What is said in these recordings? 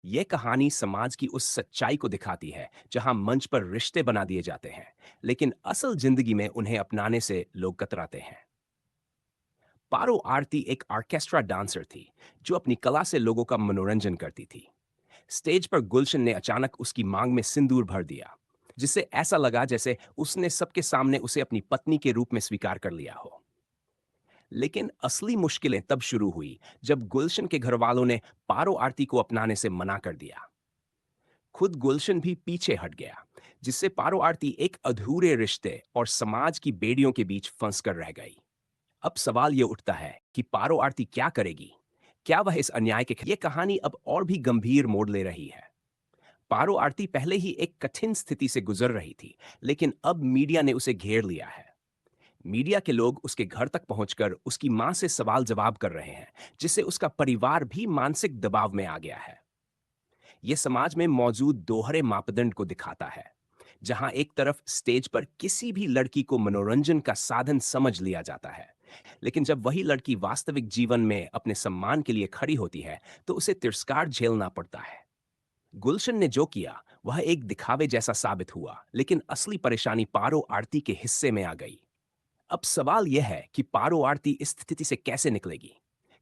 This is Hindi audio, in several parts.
ये कहानी समाज की उस सच्चाई को दिखाती है जहां मंच पर रिश्ते बना दिए जाते हैं, लेकिन असल जिंदगी में उन्हें अपनाने से लोग कतराते हैं। पारो आरती एक ऑर्केस्ट्रा डांसर थी जो अपनी कला से लोगों का मनोरंजन करती थी। स्टेज पर गुलशन ने अचानक उसकी मांग में सिंदूर भर दिया, जिससे ऐसा लगा जैसे उसने सबके सामने उसे अपनी पत्नी के रूप में स्वीकार कर लिया हो। लेकिन असली मुश्किलें तब शुरू हुई जब गुलशन के घर वालों ने पारो आरती को अपनाने से मना कर दिया। खुद गुलशन भी पीछे हट गया, जिससे पारो आरती एक अधूरे रिश्ते और समाज की बेड़ियों के बीच फंस कर रह गई। अब सवाल ये उठता है कि पारो आरती क्या करेगी? क्या वह इस अन्याय के ये कहानी अब और भी गंभीर मोड़ ले रही है। पारो आरती पहले ही एक कठिन स्थिति से गुजर रही थी, लेकिन अब मीडिया ने उसे घेर लिया है। मीडिया के लोग उसके घर तक पहुंचकर उसकी मां से सवाल जवाब कर रहे हैं, जिससे उसका परिवार भी मानसिक दबाव में आ गया है। यह समाज में मौजूद दोहरे मापदंड को दिखाता है, जहां एक तरफ स्टेज पर किसी भी लड़की को मनोरंजन का साधन समझ लिया जाता है, लेकिन जब वही लड़की वास्तविक जीवन में अपने सम्मान के लिए खड़ी होती है तो उसे तिरस्कार झेलना पड़ता है। गुलशन ने जो किया वह एक दिखावे जैसा साबित हुआ, लेकिन असली परेशानी पारो आरती के हिस्से में आ गई। अब सवाल यह है कि पारो आरती इस स्थिति से कैसे निकलेगी।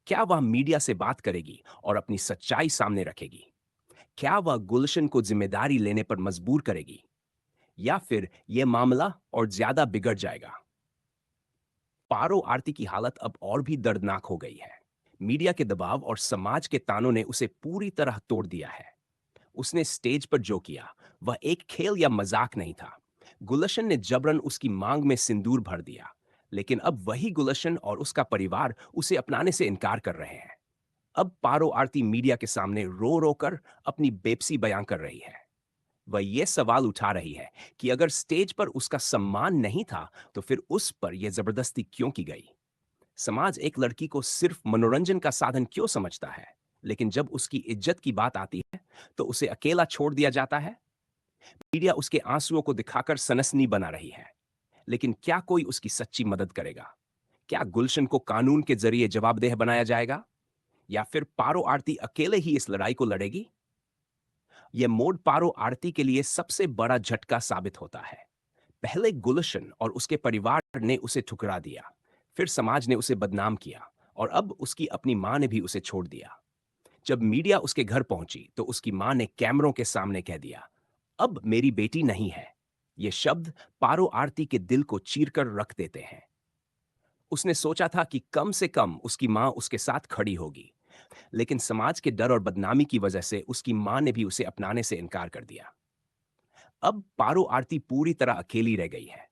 क्या वह मीडिया से बात करेगी और अपनी सच्चाई सामने रखेगी? क्या वह गुलशन को जिम्मेदारी लेने पर मजबूर करेगी, या फिर यह मामला और ज्यादा बिगड़ जाएगा? पारो आरती की हालत अब और भी दर्दनाक हो गई है। मीडिया के दबाव और समाज के तानों ने उसे पूरी तरह तोड़ दिया है। उसने स्टेज पर जो किया वह एक खेल या मजाक नहीं था। गुलशन ने जबरन उसकी मांग में सिंदूर भर दिया, लेकिन अब वही गुलशन और उसका परिवार उसे अपनाने से इनकार कर रहे हैं। अब पारो आरती मीडिया के सामने रो रो कर अपनी बेपसी बयां कर रही है। वह ये सवाल उठा रही है कि अगर स्टेज पर उसका सम्मान नहीं था तो फिर उस पर यह जबरदस्ती क्यों की गई। समाज एक लड़की को सिर्फ मनोरंजन का साधन क्यों समझता है, लेकिन जब उसकी इज्जत की बात आती है तो उसे अकेला छोड़ दिया जाता है। मीडिया उसके आंसुओं को दिखाकर सनसनी बना रही है, लेकिन क्या कोई उसकी सच्ची मदद करेगा? क्या गुलशन को कानून के जरिए जवाबदेह बनाया जाएगा, या फिर पारो आरती अकेले ही इस लड़ाई को लड़ेगी? यह मोड़ पारो आरती के लिए सबसे बड़ा झटका साबित होता है। पहले गुलशन और उसके परिवार ने उसे ठुकरा दिया, फिर समाज ने उसे बदनाम किया, और अब उसकी अपनी मां ने भी उसे छोड़ दिया। जब मीडिया उसके घर पहुंची तो उसकी मां ने कैमरों के सामने कह दिया, अब मेरी बेटी नहीं है। ये शब्द पारो आरती के दिल को चीरकर रख देते हैं। उसने सोचा था कि कम से कम उसकी मां उसके साथ खड़ी होगी, लेकिन समाज के डर और बदनामी की वजह से उसकी मां ने भी उसे अपनाने से इनकार कर दिया। अब पारो आरती पूरी तरह अकेली रह गई है।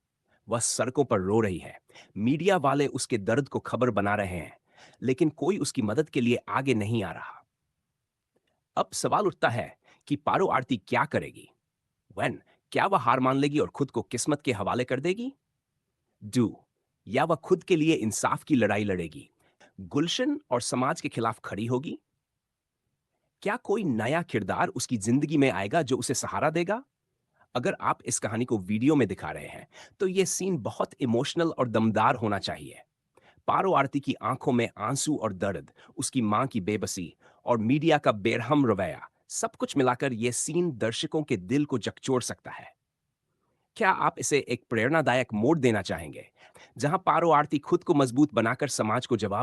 वह सड़कों पर रो रही है। मीडिया वाले उसके दर्द को खबर बना रहे हैं, लेकिन कोई उसकी मदद के लिए आगे नहीं आ रहा। अब सवाल उठता है कि पारो आरती क्या करेगी। वेन क्या वह हार मान लेगी और खुद को किस्मत के हवाले कर देगी? डू या वह खुद के लिए इंसाफ की लड़ाई लड़ेगी, गुलशन और समाज के खिलाफ खड़ी होगी? क्या कोई नया किरदार उसकी जिंदगी में आएगा जो उसे सहारा देगा? अगर आप इस कहानी को वीडियो में दिखा रहे हैं तो यह सीन बहुत इमोशनल और दमदार होना चाहिए। पारो आरती की आंखों में आंसू और दर्द, उसकी मां की बेबसी और मीडिया का बेरहम रवैया, सब कुछ मिलाकर यह सीन दर्शकों के दिल को झकझोर सकता है। क्या आप इसे एक प्रेरणादायक मोड़ देना चाहेंगे, जहां पारो आरती खुद को मजबूत बनाकर समाज को जवाब